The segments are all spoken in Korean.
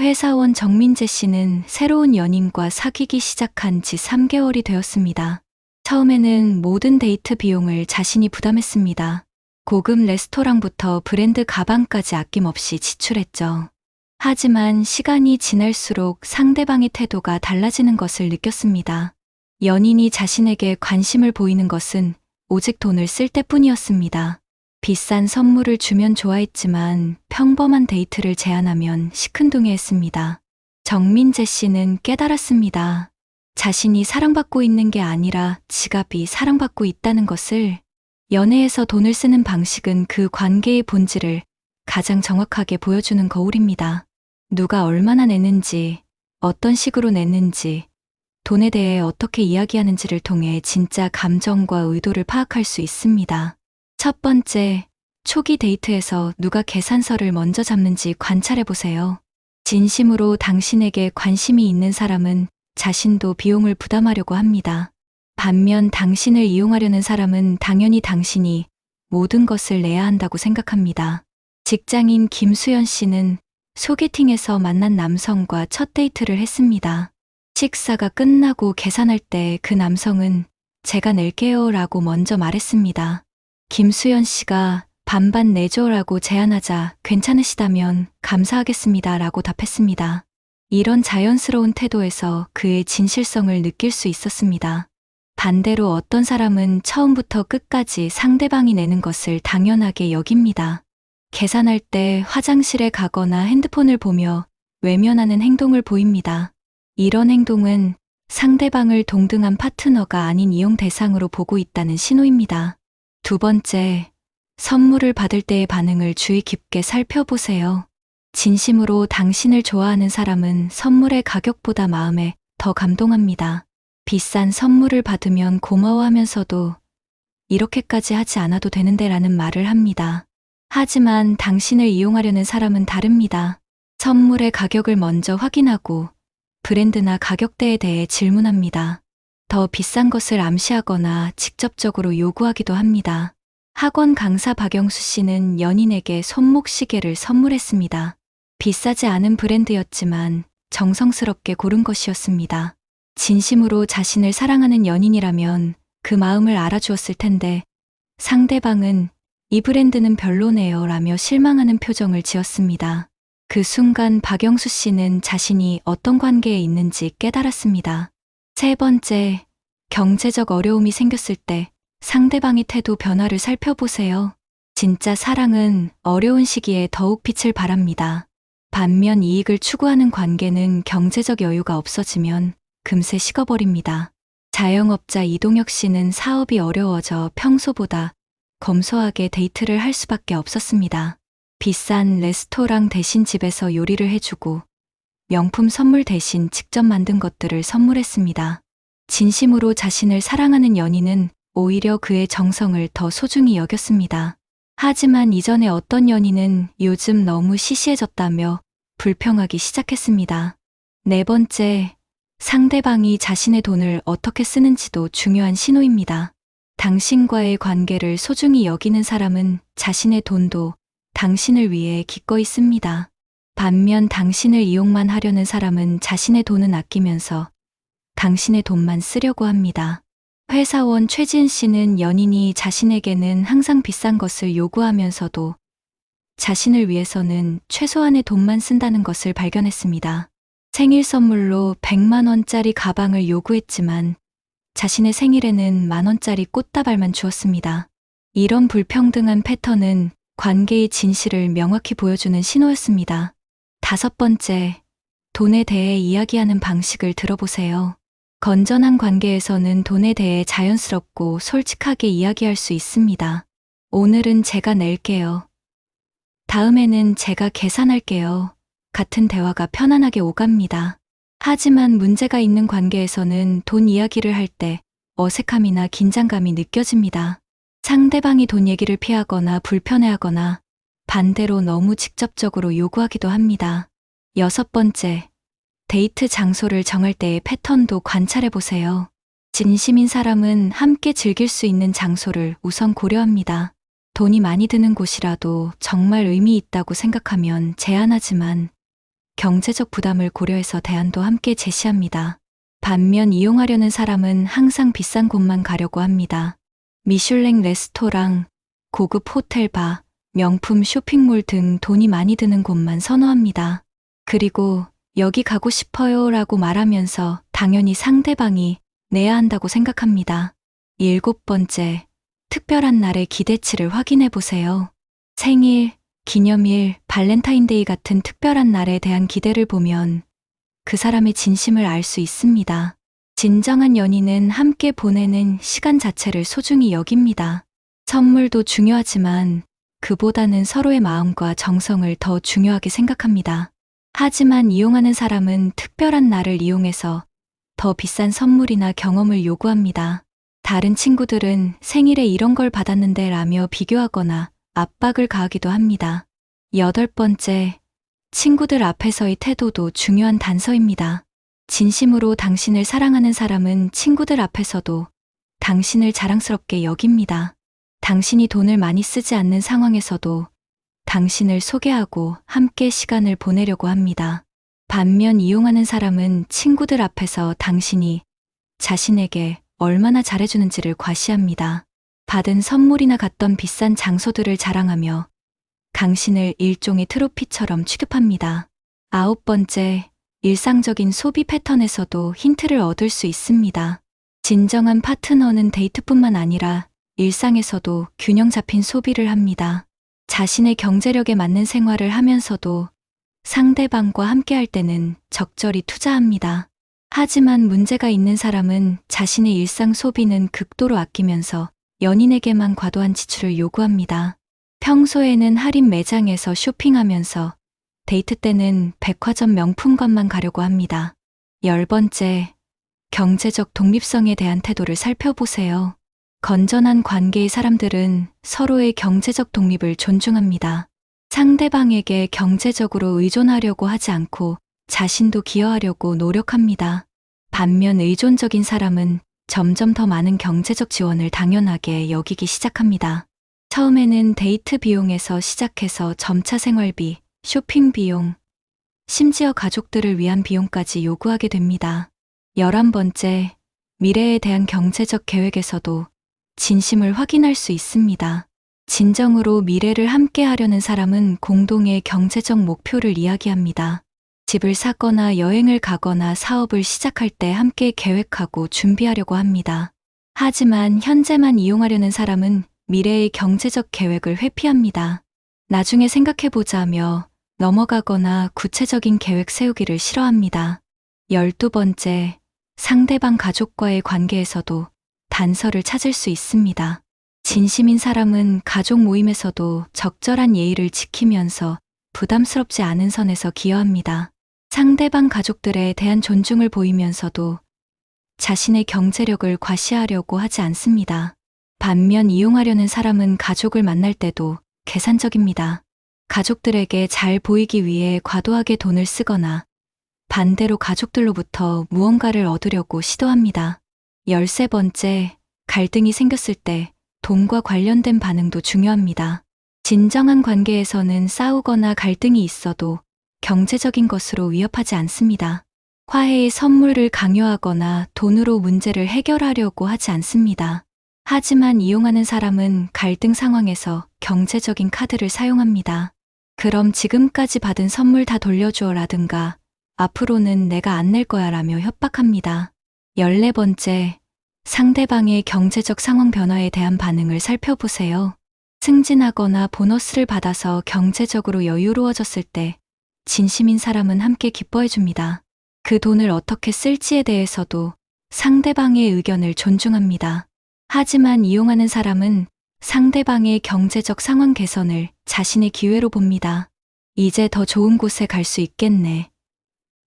회사원 정민재 씨는 새로운 연인과 사귀기 시작한 지 3개월이 되었습니다. 처음에는 모든 데이트 비용을 자신이 부담했습니다. 고급 레스토랑부터 브랜드 가방까지 아낌없이 지출했죠. 하지만 시간이 지날수록 상대방의 태도가 달라지는 것을 느꼈습니다. 연인이 자신에게 관심을 보이는 것은 오직 돈을 쓸 때뿐이었습니다. 비싼 선물을 주면 좋아했지만 평범한 데이트를 제안하면 시큰둥해했습니다. 정민재 씨는 깨달았습니다. 자신이 사랑받고 있는 게 아니라 지갑이 사랑받고 있다는 것을. 연애에서 돈을 쓰는 방식은 그 관계의 본질을 가장 정확하게 보여주는 거울입니다. 누가 얼마나 내는지, 어떤 식으로 내는지, 돈에 대해 어떻게 이야기하는지를 통해 진짜 감정과 의도를 파악할 수 있습니다. 첫 번째, 초기 데이트에서 누가 계산서를 먼저 잡는지 관찰해보세요. 진심으로 당신에게 관심이 있는 사람은 자신도 비용을 부담하려고 합니다. 반면 당신을 이용하려는 사람은 당연히 당신이 모든 것을 내야 한다고 생각합니다. 직장인 김수연 씨는 소개팅에서 만난 남성과 첫 데이트를 했습니다. 식사가 끝나고 계산할 때 그 남성은 제가 낼게요 라고 먼저 말했습니다. 김수연 씨가 반반 내줘 라고 제안하자 괜찮으시다면 감사하겠습니다 라고 답했습니다. 이런 자연스러운 태도에서 그의 진실성을 느낄 수 있었습니다. 반대로 어떤 사람은 처음부터 끝까지 상대방이 내는 것을 당연하게 여깁니다. 계산할 때 화장실에 가거나 핸드폰을 보며 외면하는 행동을 보입니다. 이런 행동은 상대방을 동등한 파트너가 아닌 이용 대상으로 보고 있다는 신호입니다. 두 번째, 선물을 받을 때의 반응을 주의 깊게 살펴보세요. 진심으로 당신을 좋아하는 사람은 선물의 가격보다 마음에 더 감동합니다. 비싼 선물을 받으면 고마워하면서도 이렇게까지 하지 않아도 되는데 라는 말을 합니다. 하지만 당신을 이용하려는 사람은 다릅니다. 선물의 가격을 먼저 확인하고 브랜드나 가격대에 대해 질문합니다. 더 비싼 것을 암시하거나 직접적으로 요구하기도 합니다. 학원 강사 박영수 씨는 연인에게 손목시계를 선물했습니다. 비싸지 않은 브랜드였지만 정성스럽게 고른 것이었습니다. 진심으로 자신을 사랑하는 연인이라면 그 마음을 알아주었을 텐데 상대방은 이 브랜드는 별로네요 라며 실망하는 표정을 지었습니다. 그 순간 박영수 씨는 자신이 어떤 관계에 있는지 깨달았습니다. 세 번째, 경제적 어려움이 생겼을 때 상대방의 태도 변화를 살펴보세요. 진짜 사랑은 어려운 시기에 더욱 빛을 발합니다. 반면 이익을 추구하는 관계는 경제적 여유가 없어지면 금세 식어버립니다. 자영업자 이동혁 씨는 사업이 어려워져 평소보다 검소하게 데이트를 할 수밖에 없었습니다. 비싼 레스토랑 대신 집에서 요리를 해주고 명품 선물 대신 직접 만든 것들을 선물했습니다. 진심으로 자신을 사랑하는 연인은 오히려 그의 정성을 더 소중히 여겼습니다. 하지만 이전에 어떤 연인은 요즘 너무 시시해졌다며 불평하기 시작했습니다. 네 번째, 상대방이 자신의 돈을 어떻게 쓰는지도 중요한 신호입니다. 당신과의 관계를 소중히 여기는 사람은 자신의 돈도 당신을 위해 기꺼이 씁니다. 반면 당신을 이용만 하려는 사람은 자신의 돈은 아끼면서 당신의 돈만 쓰려고 합니다. 회사원 최지은 씨는 연인이 자신에게는 항상 비싼 것을 요구하면서도 자신을 위해서는 최소한의 돈만 쓴다는 것을 발견했습니다. 생일 선물로 100만 원짜리 가방을 요구했지만 자신의 생일에는 10,000원짜리 꽃다발만 주었습니다. 이런 불평등한 패턴은 관계의 진실을 명확히 보여주는 신호였습니다. 다섯 번째, 돈에 대해 이야기하는 방식을 들어보세요. 건전한 관계에서는 돈에 대해 자연스럽고 솔직하게 이야기할 수 있습니다. 오늘은 제가 낼게요. 다음에는 제가 계산할게요. 같은 대화가 편안하게 오갑니다. 하지만 문제가 있는 관계에서는 돈 이야기를 할 때 어색함이나 긴장감이 느껴집니다. 상대방이 돈 얘기를 피하거나 불편해하거나 반대로 너무 직접적으로 요구하기도 합니다. 여섯 번째, 데이트 장소를 정할 때의 패턴도 관찰해보세요. 진심인 사람은 함께 즐길 수 있는 장소를 우선 고려합니다. 돈이 많이 드는 곳이라도 정말 의미 있다고 생각하면 제안하지만 경제적 부담을 고려해서 대안도 함께 제시합니다. 반면 이용하려는 사람은 항상 비싼 곳만 가려고 합니다. 미슐랭 레스토랑, 고급 호텔 바, 명품 쇼핑몰 등 돈이 많이 드는 곳만 선호합니다. 그리고 여기 가고 싶어요 라고 말하면서 당연히 상대방이 내야 한다고 생각합니다. 7번째, 특별한 날의 기대치를 확인해 보세요. 생일, 기념일, 발렌타인데이 같은 특별한 날에 대한 기대를 보면 그 사람의 진심을 알 수 있습니다. 진정한 연인은 함께 보내는 시간 자체를 소중히 여깁니다. 선물도 중요하지만 그보다는 서로의 마음과 정성을 더 중요하게 생각합니다. 하지만 이용하는 사람은 특별한 날을 이용해서 더 비싼 선물이나 경험을 요구합니다. 다른 친구들은 생일에 이런 걸 받았는데 라며 비교하거나 압박을 가하기도 합니다. 8번째, 친구들 앞에서의 태도도 중요한 단서입니다. 진심으로 당신을 사랑하는 사람은 친구들 앞에서도 당신을 자랑스럽게 여깁니다. 당신이 돈을 많이 쓰지 않는 상황에서도 당신을 소개하고 함께 시간을 보내려고 합니다. 반면 이용하는 사람은 친구들 앞에서 당신이 자신에게 얼마나 잘해주는지를 과시합니다. 받은 선물이나 갔던 비싼 장소들을 자랑하며 당신을 일종의 트로피처럼 취급합니다. 9번째, 일상적인 소비 패턴에서도 힌트를 얻을 수 있습니다. 진정한 파트너는 데이트뿐만 아니라 일상에서도 균형 잡힌 소비를 합니다. 자신의 경제력에 맞는 생활을 하면서도 상대방과 함께할 때는 적절히 투자합니다. 하지만 문제가 있는 사람은 자신의 일상 소비는 극도로 아끼면서 연인에게만 과도한 지출을 요구합니다. 평소에는 할인 매장에서 쇼핑하면서 데이트 때는 백화점 명품관만 가려고 합니다. 10번째, 경제적 독립성에 대한 태도를 살펴보세요. 건전한 관계의 사람들은 서로의 경제적 독립을 존중합니다. 상대방에게 경제적으로 의존하려고 하지 않고 자신도 기여하려고 노력합니다. 반면 의존적인 사람은 점점 더 많은 경제적 지원을 당연하게 여기기 시작합니다. 처음에는 데이트 비용에서 시작해서 점차 생활비, 쇼핑 비용, 심지어 가족들을 위한 비용까지 요구하게 됩니다. 11번째, 미래에 대한 경제적 계획에서도 진심을 확인할 수 있습니다. 진정으로 미래를 함께 하려는 사람은 공동의 경제적 목표를 이야기합니다. 집을 사거나 여행을 가거나 사업을 시작할 때 함께 계획하고 준비하려고 합니다. 하지만 현재만 이용하려는 사람은 미래의 경제적 계획을 회피합니다. 나중에 생각해보자며 넘어가거나 구체적인 계획 세우기를 싫어합니다. 12번째, 상대방 가족과의 관계에서도 단서를 찾을 수 있습니다. 진심인 사람은 가족 모임에서도 적절한 예의를 지키면서 부담스럽지 않은 선에서 기여합니다. 상대방 가족들에 대한 존중을 보이면서도 자신의 경제력을 과시하려고 하지 않습니다. 반면 이용하려는 사람은 가족을 만날 때도 계산적입니다. 가족들에게 잘 보이기 위해 과도하게 돈을 쓰거나 반대로 가족들로부터 무언가를 얻으려고 시도합니다. 13번째, 갈등이 생겼을 때 돈과 관련된 반응도 중요합니다. 진정한 관계에서는 싸우거나 갈등이 있어도 경제적인 것으로 위협하지 않습니다. 화해의 선물을 강요하거나 돈으로 문제를 해결하려고 하지 않습니다. 하지만 이용하는 사람은 갈등 상황에서 경제적인 카드를 사용합니다. 그럼 지금까지 받은 선물 다 돌려줘 라든가 앞으로는 내가 안 낼 거야 라며 협박합니다. 14번째, 상대방의 경제적 상황 변화에 대한 반응을 살펴보세요. 승진하거나 보너스를 받아서 경제적으로 여유로워졌을 때 진심인 사람은 함께 기뻐해줍니다. 그 돈을 어떻게 쓸지에 대해서도 상대방의 의견을 존중합니다. 하지만 이용하는 사람은 상대방의 경제적 상황 개선을 자신의 기회로 봅니다. 이제 더 좋은 곳에 갈 수 있겠네.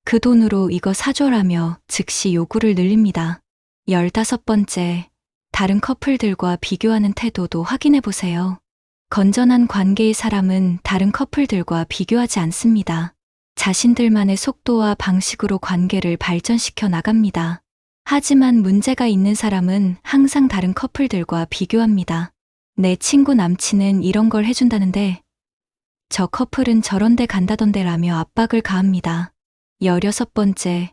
그 돈으로 이거 사줘라며 즉시 요구를 늘립니다. 15번째, 다른 커플들과 비교하는 태도도 확인해보세요. 건전한 관계의 사람은 다른 커플들과 비교하지 않습니다. 자신들만의 속도와 방식으로 관계를 발전시켜 나갑니다. 하지만 문제가 있는 사람은 항상 다른 커플들과 비교합니다. 내 친구 남친은 이런 걸 해준다는데 저 커플은 저런 데 간다던데 라며 압박을 가합니다. 16번째,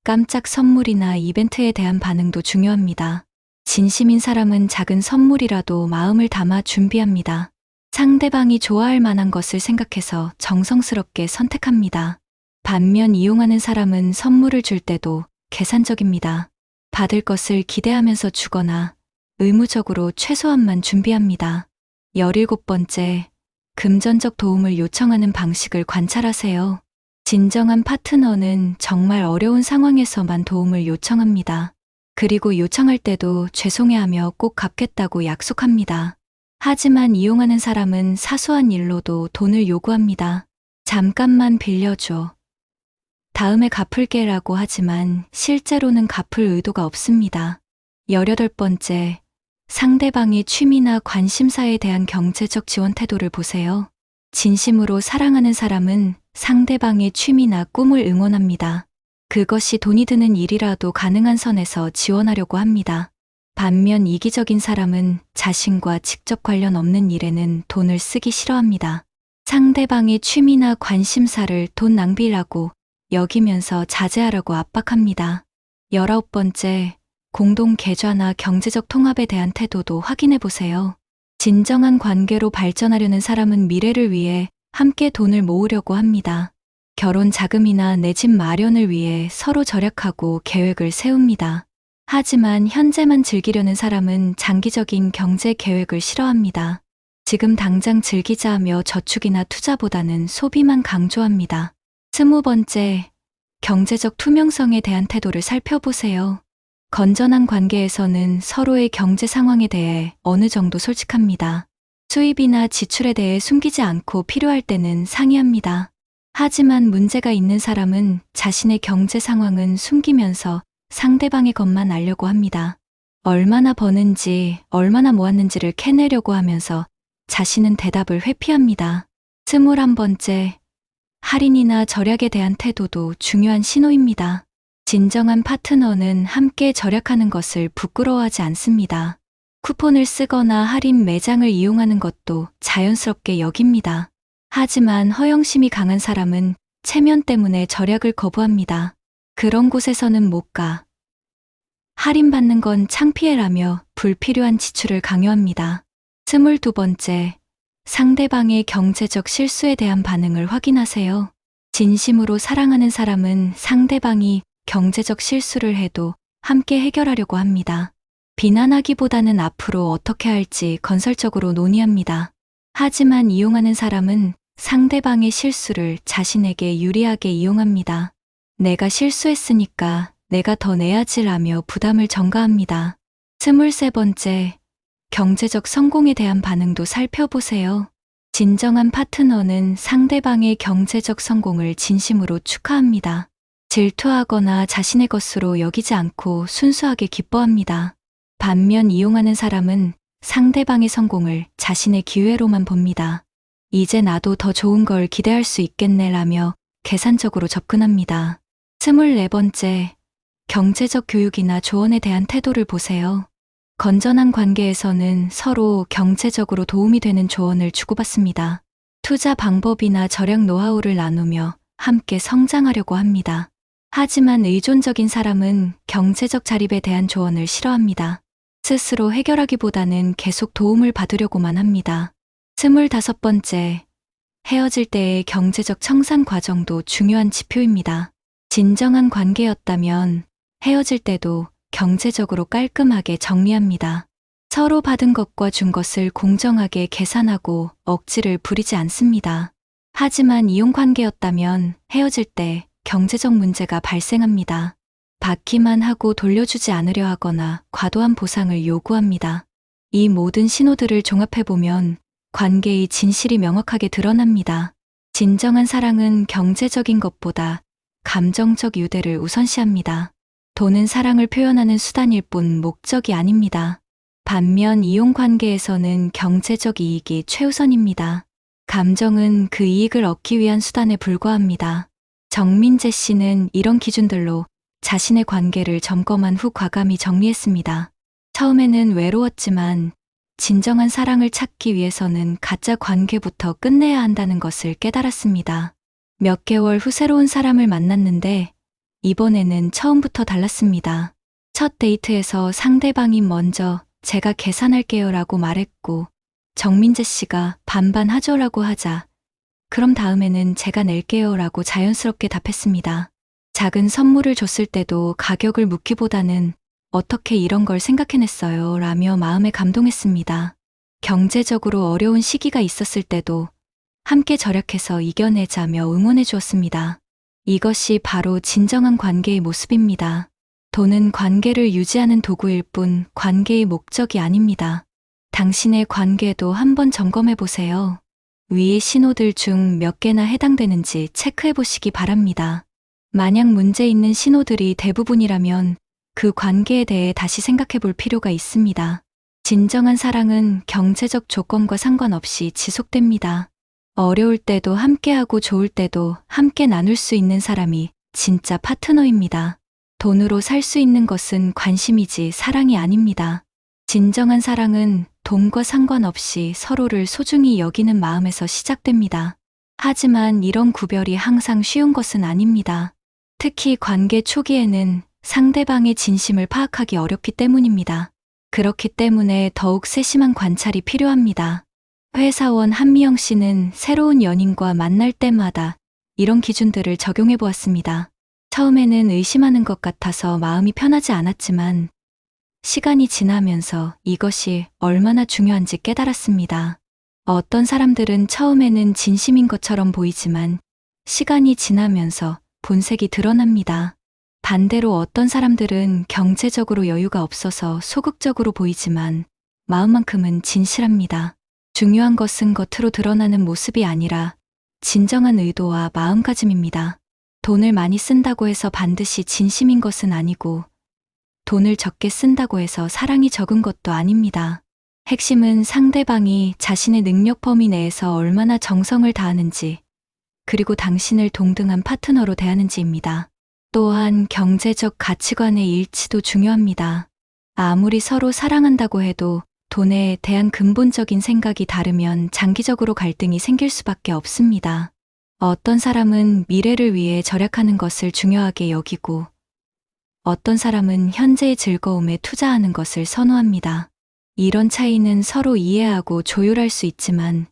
깜짝 선물이나 이벤트에 대한 반응도 중요합니다. 진심인 사람은 작은 선물이라도 마음을 담아 준비합니다. 상대방이 좋아할 만한 것을 생각해서 정성스럽게 선택합니다. 반면 이용하는 사람은 선물을 줄 때도 계산적입니다. 받을 것을 기대하면서 주거나 의무적으로 최소한만 준비합니다. 17번째, 금전적 도움을 요청하는 방식을 관찰하세요. 진정한 파트너는 정말 어려운 상황에서만 도움을 요청합니다. 그리고 요청할 때도 죄송해하며 꼭 갚겠다고 약속합니다. 하지만 이용하는 사람은 사소한 일로도 돈을 요구합니다. 잠깐만 빌려줘. 다음에 갚을게라고 하지만 실제로는 갚을 의도가 없습니다. 18번째, 상대방의 취미나 관심사에 대한 경제적 지원 태도를 보세요. 진심으로 사랑하는 사람은 상대방의 취미나 꿈을 응원합니다. 그것이 돈이 드는 일이라도 가능한 선에서 지원하려고 합니다. 반면 이기적인 사람은 자신과 직접 관련 없는 일에는 돈을 쓰기 싫어합니다. 상대방의 취미나 관심사를 돈 낭비라고 여기면서 자제하라고 압박합니다. 19번째, 공동 계좌나 경제적 통합에 대한 태도도 확인해 보세요. 진정한 관계로 발전하려는 사람은 미래를 위해 함께 돈을 모으려고 합니다. 결혼 자금이나 내 집 마련을 위해 서로 절약하고 계획을 세웁니다. 하지만 현재만 즐기려는 사람은 장기적인 경제 계획을 싫어합니다. 지금 당장 즐기자 하며 저축이나 투자보다는 소비만 강조합니다. 20번째, 경제적 투명성에 대한 태도를 살펴보세요. 건전한 관계에서는 서로의 경제 상황에 대해 어느 정도 솔직합니다. 수입이나 지출에 대해 숨기지 않고 필요할 때는 상의합니다. 하지만 문제가 있는 사람은 자신의 경제 상황은 숨기면서 상대방의 것만 알려고 합니다. 얼마나 버는지, 얼마나 모았는지를 캐내려고 하면서 자신은 대답을 회피합니다. 21번째, 할인이나 절약에 대한 태도도 중요한 신호입니다. 진정한 파트너는 함께 절약하는 것을 부끄러워하지 않습니다. 쿠폰을 쓰거나 할인 매장을 이용하는 것도 자연스럽게 여깁니다. 하지만 허영심이 강한 사람은 체면 때문에 절약을 거부합니다. 그런 곳에서는 못 가. 할인받는 건 창피해라며 불필요한 지출을 강요합니다. 22번째, 상대방의 경제적 실수에 대한 반응을 확인하세요. 진심으로 사랑하는 사람은 상대방이 경제적 실수를 해도 함께 해결하려고 합니다. 비난하기보다는 앞으로 어떻게 할지 건설적으로 논의합니다. 하지만 이용하는 사람은 상대방의 실수를 자신에게 유리하게 이용합니다. 내가 실수했으니까 내가 더 내야지라며 부담을 전가합니다. 23번째, 경제적 성공에 대한 반응도 살펴보세요. 진정한 파트너는 상대방의 경제적 성공을 진심으로 축하합니다. 질투하거나 자신의 것으로 여기지 않고 순수하게 기뻐합니다. 반면 이용하는 사람은 상대방의 성공을 자신의 기회로만 봅니다. 이제 나도 더 좋은 걸 기대할 수 있겠네라며 계산적으로 접근합니다. 24번째, 경제적 교육이나 조언에 대한 태도를 보세요. 건전한 관계에서는 서로 경제적으로 도움이 되는 조언을 주고받습니다. 투자 방법이나 절약 노하우를 나누며 함께 성장하려고 합니다. 하지만 의존적인 사람은 경제적 자립에 대한 조언을 싫어합니다. 스스로 해결하기보다는 계속 도움을 받으려고만 합니다. 25번째, 헤어질 때의 경제적 청산 과정도 중요한 지표입니다. 진정한 관계였다면 헤어질 때도 경제적으로 깔끔하게 정리합니다. 서로 받은 것과 준 것을 공정하게 계산하고 억지를 부리지 않습니다. 하지만 이용 관계였다면 헤어질 때 경제적 문제가 발생합니다. 받기만 하고 돌려주지 않으려 하거나 과도한 보상을 요구합니다. 이 모든 신호들을 종합해보면 관계의 진실이 명확하게 드러납니다. 진정한 사랑은 경제적인 것보다 감정적 유대를 우선시합니다. 돈은 사랑을 표현하는 수단일 뿐 목적이 아닙니다. 반면 이용 관계에서는 경제적 이익이 최우선입니다. 감정은 그 이익을 얻기 위한 수단에 불과합니다. 정민재 씨는 이런 기준들로 자신의 관계를 점검한 후 과감히 정리했습니다. 처음에는 외로웠지만 진정한 사랑을 찾기 위해서는 가짜 관계부터 끝내야 한다는 것을 깨달았습니다. 몇 개월 후 새로운 사람을 만났는데 이번에는 처음부터 달랐습니다. 첫 데이트에서 상대방이 먼저 제가 계산할게요 라고 말했고 정민재 씨가 반반 하죠라고 하자 그럼 다음에는 제가 낼게요 라고 자연스럽게 답했습니다. 작은 선물을 줬을 때도 가격을 묻기보다는 어떻게 이런 걸 생각해냈어요 라며 마음에 감동했습니다. 경제적으로 어려운 시기가 있었을 때도 함께 절약해서 이겨내자며 응원해 주었습니다. 이것이 바로 진정한 관계의 모습입니다. 돈은 관계를 유지하는 도구일 뿐 관계의 목적이 아닙니다. 당신의 관계도 한번 점검해 보세요. 위의 신호들 중 몇 개나 해당되는지 체크해 보시기 바랍니다. 만약 문제 있는 신호들이 대부분이라면 그 관계에 대해 다시 생각해 볼 필요가 있습니다. 진정한 사랑은 경제적 조건과 상관없이 지속됩니다. 어려울 때도 함께하고 좋을 때도 함께 나눌 수 있는 사람이 진짜 파트너입니다. 돈으로 살 수 있는 것은 관심이지 사랑이 아닙니다. 진정한 사랑은 돈과 상관없이 서로를 소중히 여기는 마음에서 시작됩니다. 하지만 이런 구별이 항상 쉬운 것은 아닙니다. 특히 관계 초기에는 상대방의 진심을 파악하기 어렵기 때문입니다. 그렇기 때문에 더욱 세심한 관찰이 필요합니다. 회사원 한미영 씨는 새로운 연인과 만날 때마다 이런 기준들을 적용해 보았습니다. 처음에는 의심하는 것 같아서 마음이 편하지 않았지만 시간이 지나면서 이것이 얼마나 중요한지 깨달았습니다. 어떤 사람들은 처음에는 진심인 것처럼 보이지만 시간이 지나면서 본색이 드러납니다. 반대로 어떤 사람들은 경제적으로 여유가 없어서 소극적으로 보이지만 마음만큼은 진실합니다. 중요한 것은 겉으로 드러나는 모습이 아니라 진정한 의도와 마음가짐입니다. 돈을 많이 쓴다고 해서 반드시 진심인 것은 아니고 돈을 적게 쓴다고 해서 사랑이 적은 것도 아닙니다. 핵심은 상대방이 자신의 능력 범위 내에서 얼마나 정성을 다하는지 그리고 당신을 동등한 파트너로 대하는지입니다. 또한 경제적 가치관의 일치도 중요합니다. 아무리 서로 사랑한다고 해도 돈에 대한 근본적인 생각이 다르면 장기적으로 갈등이 생길 수밖에 없습니다. 어떤 사람은 미래를 위해 절약하는 것을 중요하게 여기고 어떤 사람은 현재의 즐거움에 투자하는 것을 선호합니다. 이런 차이는 서로 이해하고 조율할 수 있지만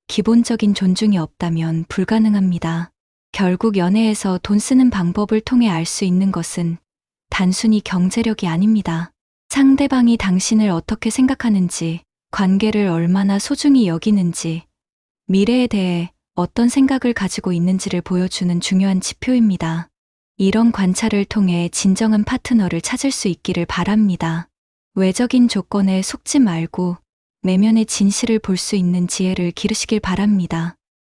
기본적인 존중이 없다면 불가능합니다. 결국 연애에서 돈 쓰는 방법을 통해 알 수 있는 것은 단순히 경제력이 아닙니다. 상대방이 당신을 어떻게 생각하는지, 관계를 얼마나 소중히 여기는지, 미래에 대해 어떤 생각을 가지고 있는지를 보여주는 중요한 지표입니다. 이런 관찰을 통해 진정한 파트너를 찾을 수 있기를 바랍니다. 외적인 조건에 속지 말고 내면의 진실을 볼 수 있는 지혜를 기르시길 바랍니다.